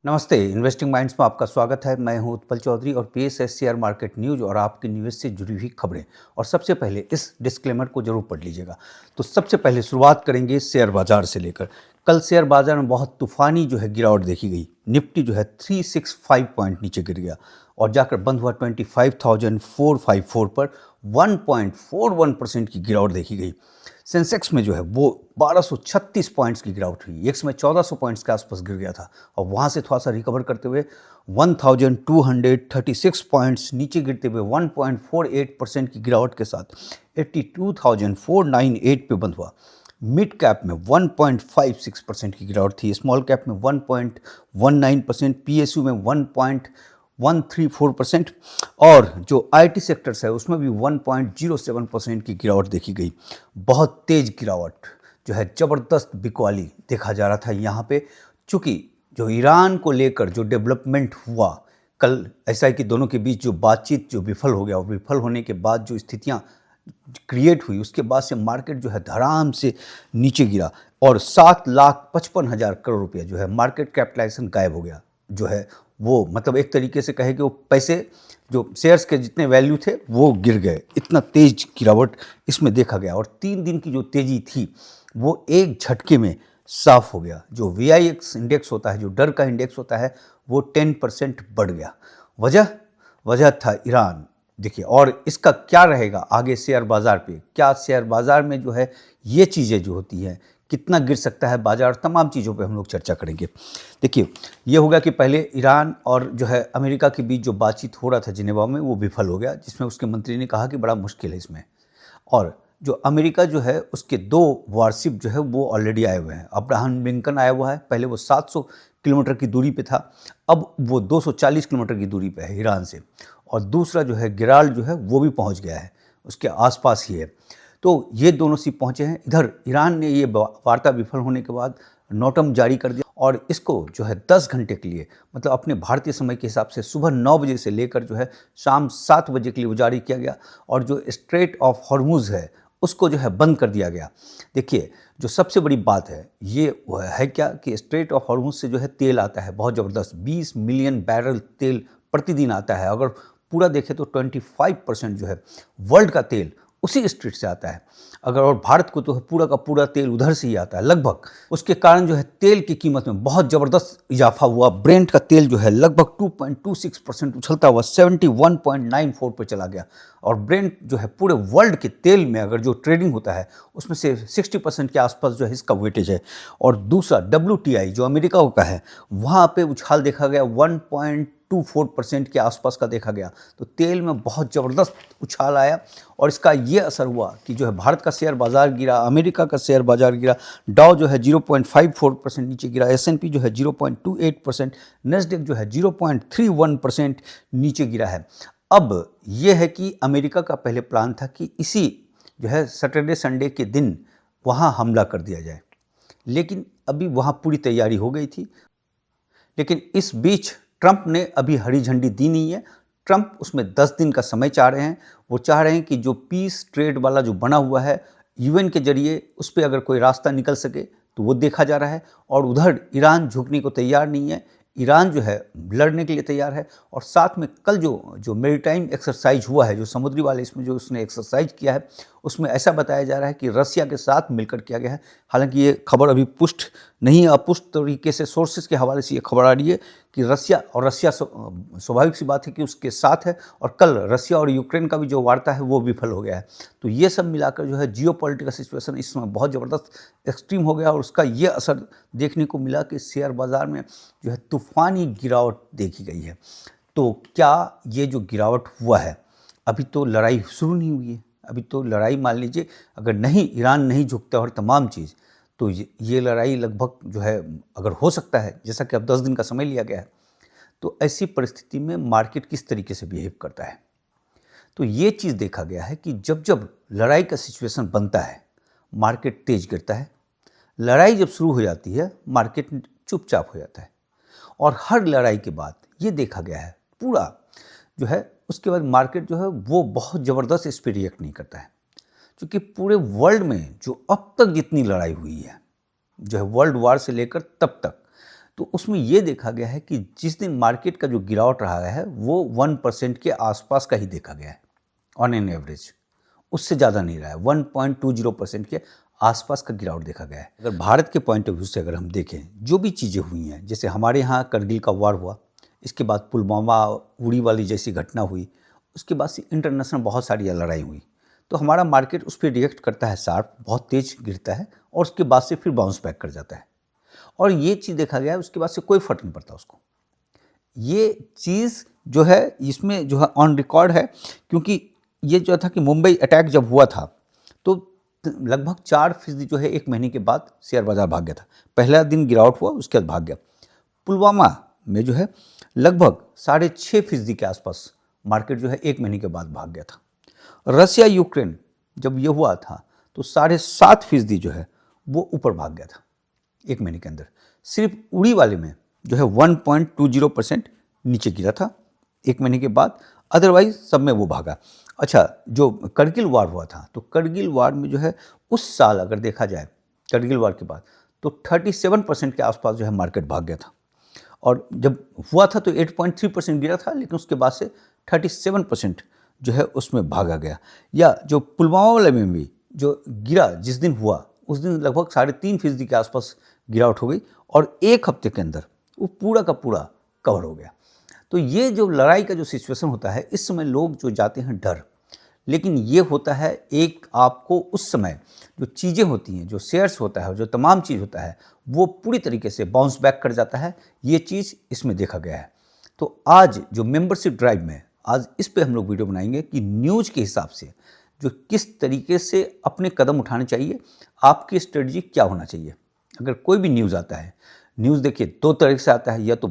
नमस्ते, investing minds में आपका स्वागत है। मैं हूं उत्पल चौधरी और पीएसएस शेयर मार्केट न्यूज़ और आपके निवेश से जुड़ी हुई खबरें। और सबसे पहले इस डिस्क्लेमर को जरूर पढ़ लीजिएगा। तो सबसे पहले शुरुआत करेंगे शेयर बाजार से लेकर। कल शेयर बाजार में बहुत तूफानी गिरावट देखी गई। निफ्टी 365 पॉइंट नीचे गिर गया और जाकर बंद हुआ 25,454 पर। 1.41% की गिरावट देखी गई। सेंसेक्स में वो 1236 पॉइंट्स की गिरावट हुई। एक्स में 1400 पॉइंट्स के आसपास गिर गया था और वहाँ से थोड़ा सा रिकवर करते हुए 1236 पॉइंट्स नीचे गिरते हुए 1.48% की गिरावट के साथ 82,498 पे बंद हुआ। मिड कैप में 1.56% की गिरावट थी, स्मॉल कैप में 1.19%, पीएसयू में 1.134% और जो आईटी सेक्टर्स है उसमें भी 1.07% की गिरावट देखी गई। बहुत तेज गिरावट ज़बरदस्त बिकवाली देखा जा रहा था यहाँ पे, चूँकि जो ईरान को लेकर जो डेवलपमेंट हुआ कल, ऐसा है कि दोनों के बीच जो बातचीत विफल हो गया और विफल होने के बाद जो स्थितियाँ क्रिएट हुई उसके बाद से मार्केट धड़ाम से नीचे गिरा और 7,55,000 करोड़ रुपया मार्केट कैपिटलाइजेशन गायब हो गया। वो मतलब एक तरीके से कहे कि वो पैसे जो शेयर्स के जितने वैल्यू थे वो गिर गए। इतना तेज गिरावट इसमें देखा गया और 3 दिन की जो तेजी थी वो एक झटके में साफ हो गया। जो VIX इंडेक्स होता है, जो डर का इंडेक्स होता है, वो 10% बढ़ गया। वजह था ईरान। देखिए, और इसका क्या रहेगा आगे शेयर बाजार पे, क्या शेयर बाजार में ये चीज़ें जो होती हैं, कितना गिर सकता है बाजार, तमाम चीज़ों पे हम लोग चर्चा करेंगे। देखिए, ये होगा कि पहले ईरान और अमेरिका के बीच जो बातचीत हो रहा था जिनेवा में, वो विफल हो गया, जिसमें उसके मंत्री ने कहा कि बड़ा मुश्किल है इसमें। और जो अमेरिका उसके 2 वारशिप वो ऑलरेडी आए हुए हैं। अब्राहम लिंकन आया हुआ है, पहले वो 700 किलोमीटर की दूरी पे था, अब वो 240 किलोमीटर की दूरी पे है ईरान से। और दूसरा गिराल वो भी पहुंच गया है, उसके आसपास ही है। तो ये दोनों सी पहुंचे हैं। इधर ईरान ने ये वार्ता विफल होने के बाद नोटम जारी कर दिया और इसको 10 घंटे के लिए, मतलब अपने भारतीय समय के हिसाब से सुबह 9 बजे से लेकर शाम 7 बजे के लिए वो जारी किया गया। और जो स्ट्रेट ऑफ हॉर्मुज है उसको बंद कर दिया गया। देखिए, जो सबसे बड़ी बात है ये है क्या कि स्ट्रेट ऑफ हॉर्मुज से तेल आता है बहुत ज़बरदस्त, 20 मिलियन बैरल तेल प्रतिदिन आता है। अगर पूरा देखें तो 25% वर्ल्ड का तेल उसी स्ट्रीट से आता है। अगर और भारत को तो पूरा का पूरा तेल उधर से ही आता है लगभग। उसके कारण तेल की कीमत में बहुत ज़बरदस्त इजाफा हुआ। ब्रेंट का तेल लगभग 2.26% उछलता हुआ 71.94 पे चला गया। और ब्रेंट पूरे वर्ल्ड के तेल में अगर जो ट्रेडिंग होता है उसमें से 60% के आसपास इसका वेटेज है। और दूसरा WTI जो अमेरिका का है, वहाँ पे उछाल देखा गया 1.24% के आसपास का देखा गया। तो तेल में बहुत ज़बरदस्त उछाल आया और इसका ये असर हुआ कि भारत का शेयर बाजार गिरा, अमेरिका का शेयर बाजार गिरा। डाउ 0.54% नीचे गिरा, S&P 0.28%, नेस्डेक 0.31% नीचे गिरा है। अब ये है कि अमेरिका का पहले प्लान था कि इसी सैटरडे संडे के दिन वहाँ हमला कर दिया जाए, लेकिन अभी वहाँ पूरी तैयारी हो गई थी। लेकिन इस बीच ट्रंप ने अभी हरी झंडी दी नहीं है। ट्रंप उसमें 10 दिन का समय चाह रहे हैं। वो चाह रहे हैं कि जो पीस ट्रेड वाला जो बना हुआ है UN के जरिए, उस पर अगर कोई रास्ता निकल सके तो वो देखा जा रहा है। और उधर ईरान झुकने को तैयार नहीं है। ईरान लड़ने के लिए तैयार है। और साथ में कल जो मेरीटाइम एक्सरसाइज हुआ है, जो समुद्री वाले इसमें जो उसने एक्सरसाइज किया है, उसमें ऐसा बताया जा रहा है कि रसिया के साथ मिलकर किया गया है। हालांकि ये खबर अभी पुष्ट नहीं, अपुष्ट तरीके से सोर्सेज के हवाले से ये खबर आ रही है कि रसिया स्वाभाविक सी बात है कि उसके साथ है। और कल रसिया और यूक्रेन का भी जो वार्ता है वो विफल हो गया है। तो ये सब मिलाकर जियोपॉलिटिकल सिचुएशन इस समय बहुत ज़बरदस्त एक्सट्रीम हो गया और उसका ये असर देखने को मिला कि शेयर बाज़ार में तूफ़ानी गिरावट देखी गई है। तो क्या ये जो गिरावट हुआ है, अभी तो लड़ाई शुरू नहीं हुई है। अभी तो लड़ाई मान लीजिए अगर ईरान नहीं झुकता और तमाम चीज़, तो ये लड़ाई लगभग अगर हो सकता है, जैसा कि अब 10 दिन का समय लिया गया है, तो ऐसी परिस्थिति में मार्केट किस तरीके से बिहेव करता है। तो ये चीज़ देखा गया है कि जब जब लड़ाई का सिचुएशन बनता है, मार्केट तेज गिरता है। लड़ाई जब शुरू हो जाती है, मार्केट चुपचाप हो जाता है। और हर लड़ाई के बाद ये देखा गया है पूरा उसके बाद मार्केट वो बहुत ज़बरदस्त इस पर रिएक्ट नहीं करता है। क्योंकि पूरे वर्ल्ड में जो अब तक जितनी लड़ाई हुई है, वर्ल्ड वार से लेकर तब तक, तो उसमें ये देखा गया है कि जिस दिन मार्केट का जो गिरावट रहा है वो 1% के आसपास का ही देखा गया है ऑन एन एवरेज, उससे ज़्यादा नहीं रहा है। 1.20% के आसपास का गिरावट देखा गया है। अगर भारत के पॉइंट ऑफ व्यू से अगर हम देखें जो भी चीज़ें हुई हैं, जैसे हमारे यहाँ करगिल का वार हुआ, इसके बाद पुलवामा उड़ी वाली जैसी घटना हुई, उसके बाद से इंटरनेशनल बहुत सारी लड़ाई हुई, तो हमारा मार्केट उस पर रिएक्ट करता है शार्प, बहुत तेज गिरता है और उसके बाद से फिर बाउंस बैक कर जाता है। और ये चीज़ देखा गया है, उसके बाद से कोई फर्क नहीं पड़ता उसको। ये चीज़ जो है इसमें जो है ऑन रिकॉर्ड है, क्योंकि ये जो था कि मुंबई अटैक जब हुआ था तो लगभग 4% जो है 1 महीने के बाद शेयर बाजार भाग गया था। पहला दिन गिरावट हुआ, उसके बाद भाग गया। पुलवामा में जो है लगभग 6.5% के आसपास मार्केट जो है 1 महीने के बाद भाग गया था। रसिया यूक्रेन जब ये हुआ था तो 7.5% जो है वो ऊपर भाग गया था 1 महीने के अंदर। सिर्फ उड़ी वाले में जो है 1.20% नीचे गिरा था 1 महीने के बाद, अदरवाइज सब में वो भागा। अच्छा, जो करगिल वार हुआ था तो करगिल वार में जो है उस साल अगर देखा जाए करगिल वार के बाद तो 37% के आसपास जो है मार्केट भाग गया था। और जब हुआ था तो 8.3% गिरा था, लेकिन उसके बाद से 37% जो है उसमें भागा गया। या जो पुलवामा वाले में भी जो गिरा जिस दिन हुआ उस दिन लगभग 3.5% के आसपास गिरावट हो गई और 1 हफ्ते के अंदर वो पूरा का पूरा कवर हो गया। तो ये जो लड़ाई का जो सिचुएशन होता है, इस समय लोग जो जाते हैं डर, लेकिन ये होता है एक आपको उस समय जो चीज़ें होती हैं, जो शेयर्स होता है, जो तमाम चीज़ होता है, वो पूरी तरीके से बाउंस बैक कर जाता है। ये चीज़ इसमें देखा गया है। तो आज जो मेंबरशिप ड्राइव में आज इस पे हम लोग वीडियो बनाएंगे कि न्यूज़ के हिसाब से जो किस तरीके से अपने कदम उठाने चाहिए, आपकी स्ट्रेटजी क्या होना चाहिए। अगर कोई भी न्यूज़ आता है, न्यूज़ देखिए 2 तरह से आता है, या तो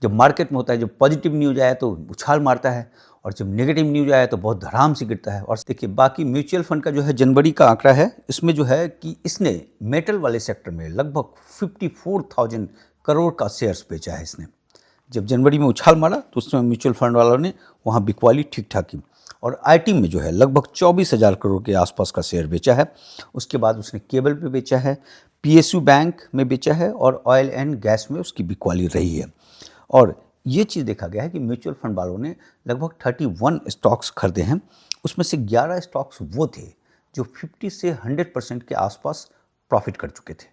जब मार्केट में होता है, जब पॉजिटिव न्यूज़ आया तो उछाल मारता है, और जब नेगेटिव न्यूज़ आया तो बहुत धड़ाम से गिरता है। और देखिए बाकी म्यूचुअल फंड का जो है जनवरी का आंकड़ा है, इसमें जो है कि इसने मेटल वाले सेक्टर में लगभग 54,000 करोड़ का शेयर्स बेचा है इसने। जब जनवरी में उछाल मारा तो उसमें म्यूचुअल फंड वालों ने वहाँ बिकवाली ठीक ठाक की। और आईटी में जो है लगभग 24,000 करोड़ के आसपास का शेयर बेचा है। उसके बाद उसने केबल पे बेचा है, पीएसयू बैंक में बेचा है, और ऑयल एंड गैस में उसकी बिकवाली रही है। और ये चीज़ देखा गया है कि म्यूचुअल फंड वालों ने लगभग 31 स्टॉक्स खरीदे हैं। उसमें से 11 स्टॉक्स वो थे जो 50 से 100% के आसपास प्रॉफिट कर चुके थे।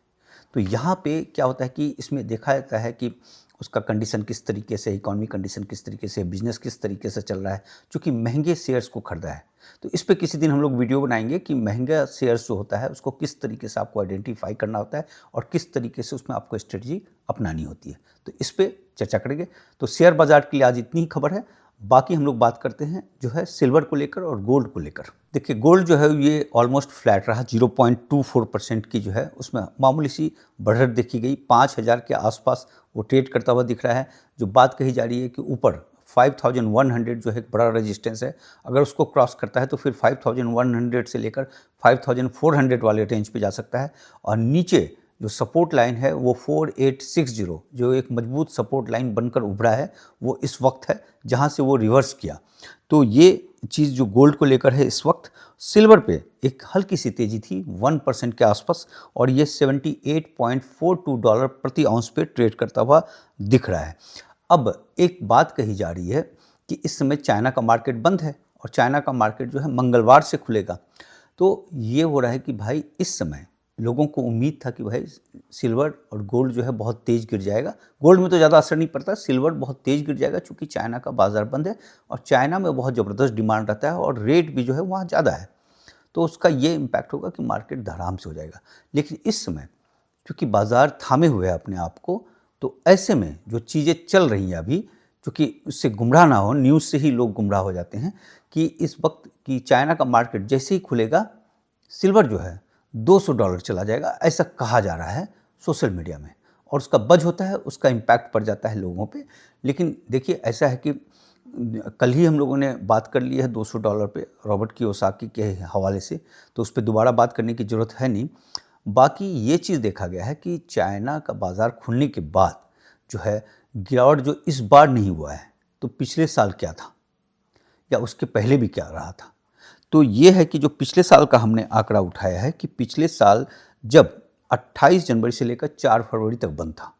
तो यहाँ पे क्या होता है कि इसमें देखा जाता है कि उसका कंडीशन किस तरीके से, इकोनॉमी कंडीशन किस तरीके से, बिजनेस किस तरीके से चल रहा है, क्योंकि महंगे शेयर्स को खरीदा है। तो इस पे किसी दिन हम लोग वीडियो बनाएंगे कि महंगा शेयर्स जो होता है उसको किस तरीके से आपको आइडेंटिफाई करना होता है और किस तरीके से उसमें आपको स्ट्रेटजी अपनानी होती है। तो इस पे चर्चा करेंगे। तो शेयर बाजार के लिए आज इतनी ही खबर है। बाकी हम लोग बात करते हैं जो है सिल्वर को लेकर और गोल्ड को लेकर। देखिए गोल्ड जो है ये ऑलमोस्ट फ्लैट रहा, 0.24% की जो है उसमें मामूली सी बढ़त देखी गई। 5,000 के आसपास वो ट्रेड करता हुआ दिख रहा है। जो बात कही जा रही है कि ऊपर 5,100 जो है एक बड़ा रेजिस्टेंस है, अगर उसको क्रॉस करता है तो फिर 5,100 से लेकर 5,400 वाले रेंज पे जा सकता है। और नीचे जो सपोर्ट लाइन है वो 4,860 जो एक मजबूत सपोर्ट लाइन बनकर उभरा है, वो इस वक्त है जहां से वो रिवर्स किया। तो ये चीज़ जो गोल्ड को लेकर है इस वक्त। सिल्वर पे एक हल्की सी तेज़ी थी 1% के आसपास, और ये $78.42 प्रति आउंस पे ट्रेड करता हुआ दिख रहा है। अब एक बात कही जा रही है कि इस समय चाइना का मार्केट बंद है और चाइना का मार्केट जो है मंगलवार से खुलेगा। तो ये हो रहा है कि भाई इस समय लोगों को उम्मीद था कि भाई सिल्वर और गोल्ड जो है बहुत तेज़ गिर जाएगा। गोल्ड में तो ज़्यादा असर नहीं पड़ता, सिल्वर बहुत तेज़ गिर जाएगा क्योंकि चाइना का बाज़ार बंद है और चाइना में बहुत ज़बरदस्त डिमांड रहता है और रेट भी जो है वहाँ ज़्यादा है। तो उसका ये इम्पैक्ट होगा कि मार्केट धड़ाम से हो जाएगा। लेकिन इस समय क्योंकि बाज़ार थामे हुए हैं अपने आप को, तो ऐसे में जो चीज़ें चल रही हैं अभी, क्योंकि उससे गुमराह ना हो, न्यूज़ से ही लोग गुमराह हो जाते हैं कि इस वक्त कि चाइना का मार्केट जैसे ही खुलेगा सिल्वर जो है $200 चला जाएगा, ऐसा कहा जा रहा है सोशल मीडिया में। और उसका बज होता है, उसका इम्पैक्ट पड़ जाता है लोगों पे। लेकिन देखिए ऐसा है कि कल ही हम लोगों ने बात कर ली है $200 पे रॉबर्ट कियोसाकी के हवाले से, तो उस पर दोबारा बात करने की ज़रूरत है नहीं। बाकी ये चीज़ देखा गया है कि चाइना का बाज़ार खुलने के बाद जो है गिरावट जो इस बार नहीं हुआ है, तो पिछले साल क्या था या उसके पहले भी क्या रहा था। तो ये है कि जो पिछले साल का हमने आंकड़ा उठाया है कि पिछले साल जब 28 जनवरी से लेकर 4 फरवरी तक बंद था,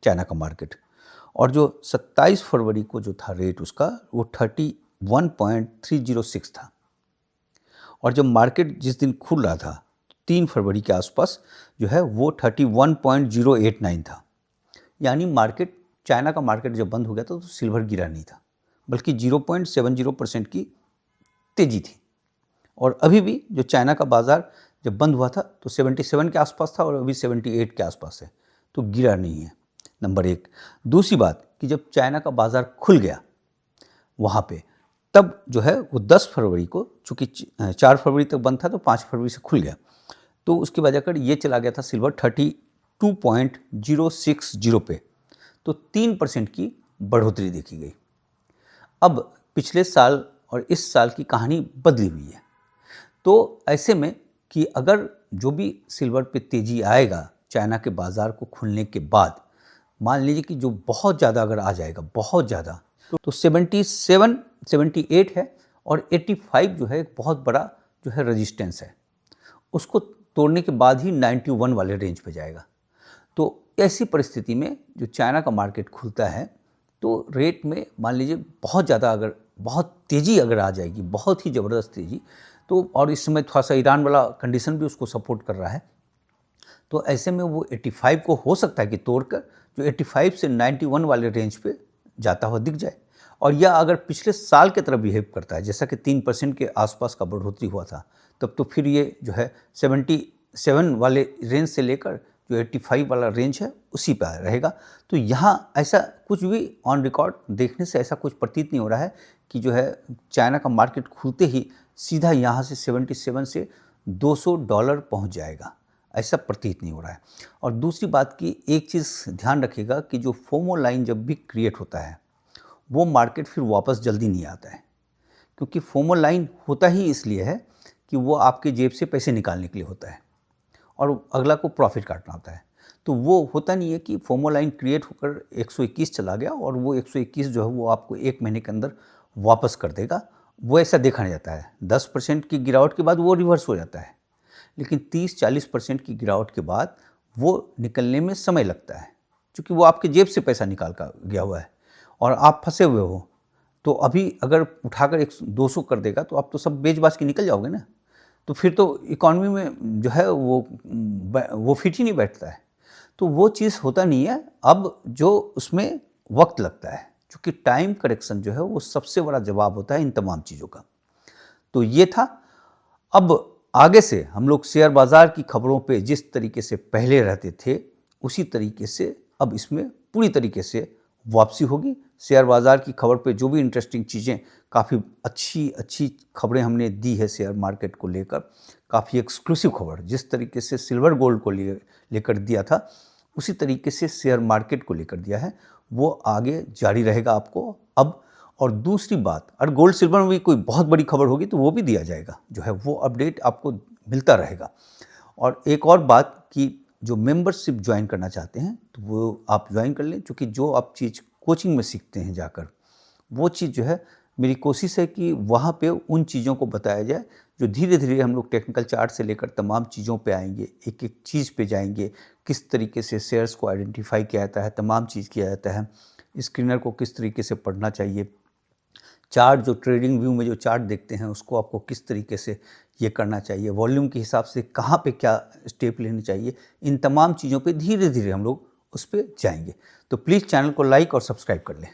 चाइना का मार्केट। और जो 27 फरवरी को जो था रेट उसका वो 31.306 था। और जब मार्केट जिस दिन खुल रहा था 3 फरवरी के आसपास जो है वो 31.089 था। यानी मार्केट, चाइना का मार्केट जब बंद हो गया था तो सिल्वर गिरा नहीं था, बल्कि 0.70% की तेजी थी। और अभी भी जो चाइना का बाज़ार जब बंद हुआ था तो 77 के आसपास था और अभी 78 के आसपास है, तो गिरा नहीं है, नंबर एक। दूसरी बात कि जब चाइना का बाज़ार खुल गया वहाँ पे, तब जो है वो 10 फरवरी को, चूँकि 4 फरवरी तक बंद था तो 5 फरवरी से खुल गया, तो उसकी वजह कर ये चला गया था सिल्वर 32.060 पे, तो 3% की बढ़ोतरी देखी गई। अब पिछले साल और इस साल की कहानी बदली हुई है। तो ऐसे में कि अगर जो भी सिल्वर पे तेज़ी आएगा चाइना के बाज़ार को खुलने के बाद, मान लीजिए कि जो बहुत ज़्यादा अगर आ जाएगा, बहुत ज़्यादा, तो 77, 78 है और 85 जो है एक बहुत बड़ा जो है रेजिस्टेंस है, उसको तोड़ने के बाद ही 91 वाले रेंज पे जाएगा। तो ऐसी परिस्थिति में जो चाइना का मार्केट खुलता है तो रेट में मान लीजिए बहुत ज़्यादा, अगर बहुत तेज़ी अगर आ जाएगी, बहुत ही ज़बरदस्त तेज़ी, तो और इस समय थोड़ा सा ईरान वाला कंडीशन भी उसको सपोर्ट कर रहा है, तो ऐसे में वो 85 को हो सकता है कि तोड़कर जो 85 से 91 वाले रेंज पे जाता हुआ दिख जाए। और यह अगर पिछले साल की तरह बिहेव करता है, जैसा कि 3% के आसपास का बढ़ोतरी हुआ था, तब तो फिर ये जो है 77 वाले रेंज से लेकर जो 85 वाला रेंज है उसी पर रहेगा। तो यहाँ ऐसा कुछ भी ऑन रिकॉर्ड देखने से ऐसा कुछ प्रतीत नहीं हो रहा है कि जो है चाइना का मार्केट खुलते ही सीधा यहाँ से 77 से $200 पहुँच जाएगा, ऐसा प्रतीत नहीं हो रहा है। और दूसरी बात कि एक चीज़ ध्यान रखिएगा कि जो फोमो लाइन जब भी क्रिएट होता है वो मार्केट फिर वापस जल्दी नहीं आता है, क्योंकि फोमो लाइन होता ही इसलिए है कि वो आपके जेब से पैसे निकालने के लिए होता है और अगला को प्रॉफिट काटना होता है। तो वो होता नहीं है कि फोमो लाइन क्रिएट होकर 121 चला गया और वो 121 जो है वो आपको 1 महीने के अंदर वापस कर देगा, वो ऐसा देखा नहीं जाता है। 10% की गिरावट के बाद वो रिवर्स हो जाता है, लेकिन 30-40% की गिरावट के बाद वो निकलने में समय लगता है, क्योंकि वो आपके जेब से पैसा निकाल कर गया हुआ है और आप फंसे हुए हो। तो अभी अगर उठाकर 200 कर देगा तो आप तो सब बेच बाच के निकल जाओगे ना, तो फिर तो इकॉनमी में जो है वो फिट ही नहीं बैठता है। तो वो चीज़ होता नहीं है, अब जो उसमें वक्त लगता है, क्योंकि टाइम करेक्शन जो है वो सबसे बड़ा जवाब होता है इन तमाम चीज़ों का। तो ये था। अब आगे से हम लोग शेयर बाज़ार की खबरों पे जिस तरीके से पहले रहते थे उसी तरीके से अब इसमें पूरी तरीके से वापसी होगी। शेयर बाज़ार की खबर पे जो भी इंटरेस्टिंग चीज़ें, काफ़ी अच्छी खबरें हमने दी है शेयर मार्केट को लेकर, काफ़ी एक्सक्लूसिव खबर, जिस तरीके से सिल्वर गोल्ड को लेकर दिया था उसी तरीके से शेयर मार्केट को लेकर दिया है, वो आगे जारी रहेगा आपको अब। और दूसरी बात, अगर गोल्ड सिल्वर में भी कोई बहुत बड़ी खबर होगी तो वो भी दिया जाएगा, जो है वो अपडेट आपको मिलता रहेगा। और एक और बात कि जो मेंबरशिप ज्वाइन करना चाहते हैं तो वो आप ज्वाइन कर लें, क्योंकि जो आप चीज़ कोचिंग में सीखते हैं जाकर, वो चीज़ जो है मेरी कोशिश है कि वहाँ पे उन चीज़ों को बताया जाए जो धीरे धीरे हम लोग टेक्निकल चार्ट से लेकर तमाम चीज़ों पे आएंगे, एक एक चीज़ पे जाएंगे, किस तरीके से शेयर्स को आइडेंटिफाई किया जाता है, तमाम चीज़ किया जाता है, स्क्रीनर को किस तरीके से पढ़ना चाहिए, चार्ट जो ट्रेडिंग व्यू में जो चार्ट देखते हैं उसको आपको किस तरीके से ये करना चाहिए, वॉल्यूम के हिसाब से कहाँ पे क्या स्टेप लेनी चाहिए, इन तमाम चीज़ों पे धीरे धीरे हम लोग उस पर जाएंगे। तो प्लीज़ चैनल को लाइक और सब्सक्राइब कर लें।